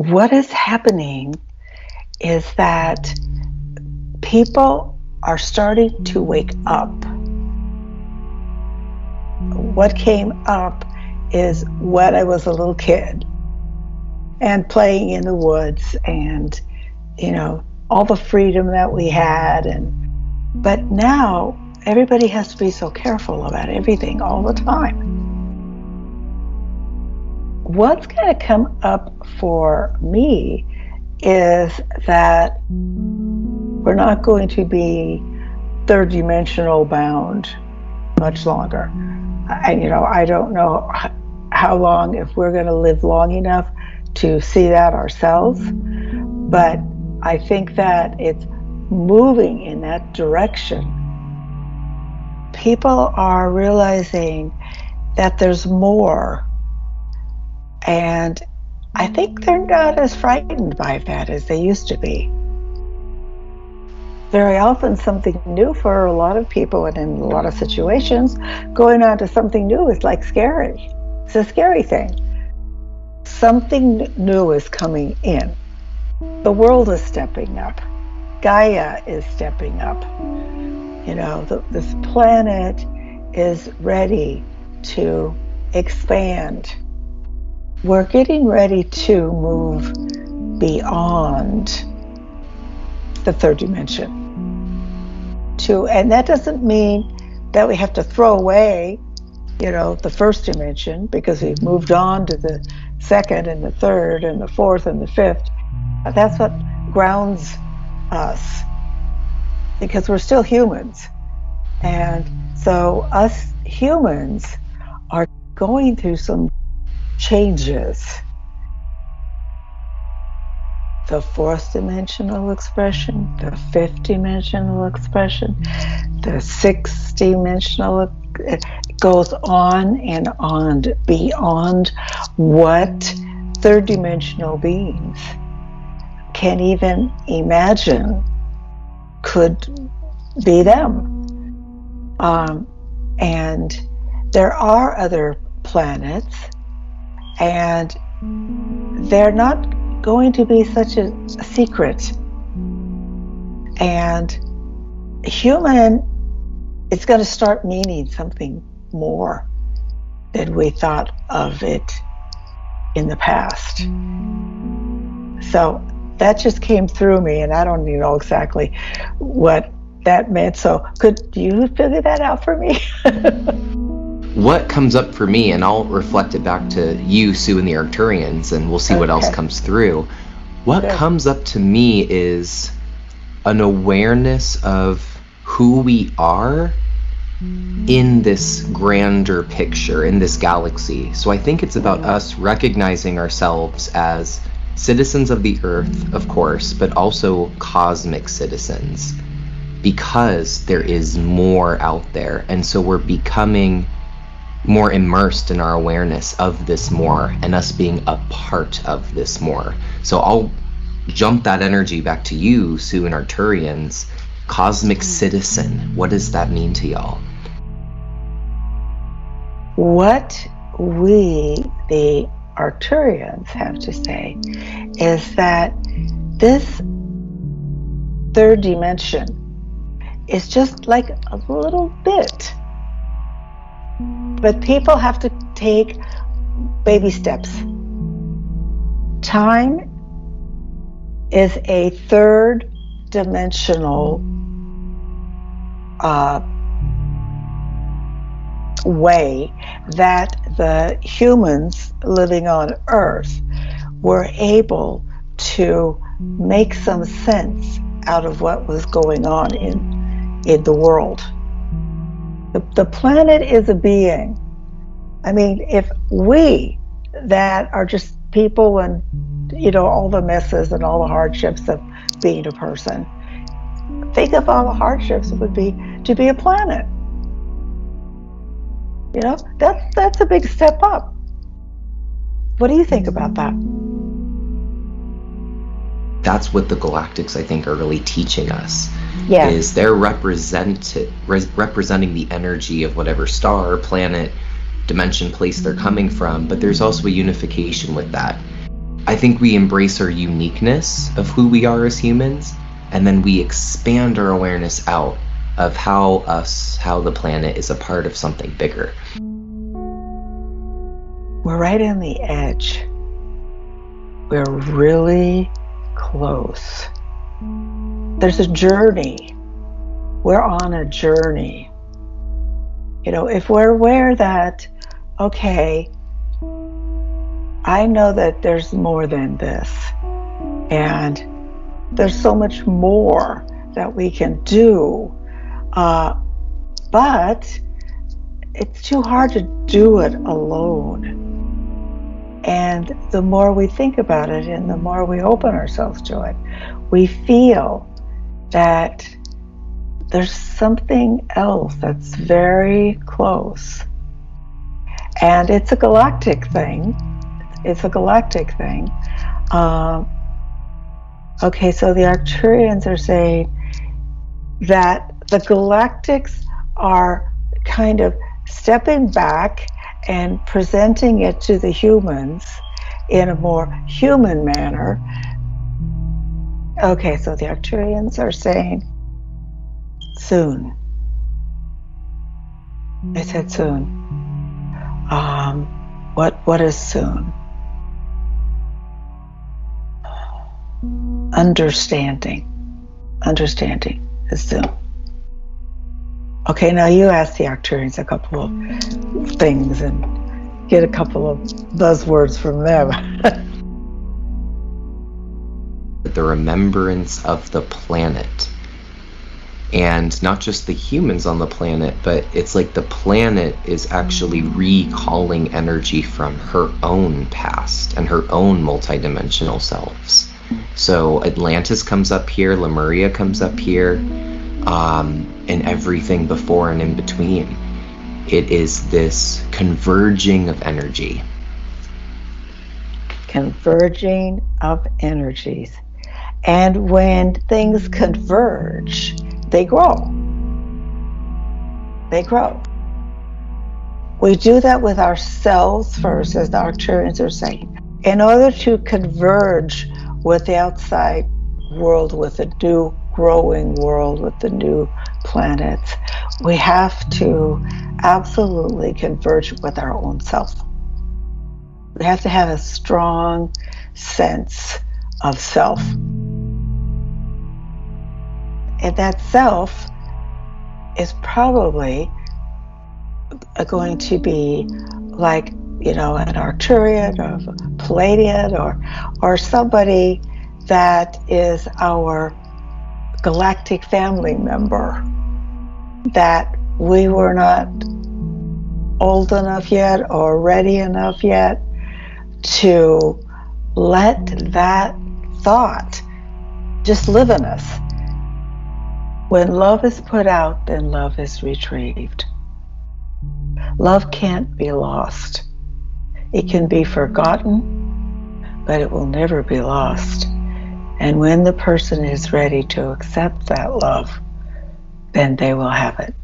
what is happening is that people are starting to wake up. What came up is when I was a little kid and playing in the woods and, all the freedom that we had. But now everybody has to be so careful about everything all the time. What's going to come up for me is that we're not going to be third dimensional bound much longer. I don't know how long, if we're going to live long enough to see that ourselves, but I think that it's moving in that direction. People are realizing that there's more, and I think they're not as frightened by that as they used to be. Very often something new for a lot of people and in a lot of situations, going on to something new is like scary. It's a scary thing. Something new is coming in. The world is stepping up. Gaia is stepping up. This planet is ready to expand. We're getting ready to move beyond the third dimension. And that doesn't mean that we have to throw away, the first dimension, because we've moved on to the second and the third and the fourth and the fifth. That's what grounds us, because we're still humans. And so us humans are going through some changes. The fourth dimensional expression, the fifth dimensional expression, the sixth dimensional, it goes on and on beyond what third dimensional beings can even imagine could be them. And there are other planets, and they're not going to be such a secret. And human is going to start meaning something more than we thought of it in the past. So that just came through me, and I don't even know exactly what that meant. So could you figure that out for me? What comes up for me, and I'll reflect it back to you, Sue, and the Arcturians, and we'll see what else comes through. What comes up to me is an awareness of who we are in this grander picture, in this galaxy. So I think it's about us recognizing ourselves as citizens of the Earth, of course, but also cosmic citizens, because there is more out there. And so we're becoming more immersed in our awareness of this more, and us being a part of this more. So I'll jump that energy back to you, Sue and Arcturians. Cosmic citizen, what does that mean to y'all? What we, the Arcturians, have to say is that this third dimension is just like a little bit. But people have to take baby steps. Time is a third dimensional way that the humans living on Earth were able to make some sense out of what was going on in the world. The planet is a being. I mean, if we that are just people and, all the messes and all the hardships of being a person, think of all the hardships it would be to be a planet. That's a big step up. What do you think about that? That's what the Galactics, I think, are really teaching us. Yeah. Is they're representing the energy of whatever star, planet, dimension, place they're coming from, but there's also a unification with that. I think we embrace our uniqueness of who we are as humans, and then we expand our awareness out of how the planet is a part of something bigger. We're right on the edge. We're really close. There's a journey. We're on a journey. If we're aware that, okay, I know that there's more than this, and there's so much more that we can do, but it's too hard to do it alone. And the more we think about it and the more we open ourselves to it, we feel that there's something else that's very close. And it's a galactic thing. Okay, so the Arcturians are saying that the Galactics are kind of stepping back and presenting it to the humans in a more human manner. Okay, so the Arcturians are saying soon. They said soon. What is soon? Understanding is soon. Okay, now you ask the Arcturians a couple of things and get a couple of buzzwords from them. The remembrance of the planet. And not just the humans on the planet, but it's like the planet is actually recalling energy from her own past and her own multidimensional selves. So Atlantis comes up here, Lemuria comes up here, and everything before and in between. It is this converging of energy. Converging of energies. And when things converge, they grow. We do that with ourselves first, as the Arcturians are saying. In order to converge with the outside world, with the new growing world, with the new planets, we have to absolutely converge with our own self. We have to have a strong sense of self. And that self is probably going to be like, an Arcturian or a Palladian or somebody that is our galactic family member that we were not old enough yet or ready enough yet to let that thought just live in us. When love is put out, then love is retrieved. Love can't be lost. It can be forgotten, but it will never be lost. And when the person is ready to accept that love, then they will have it.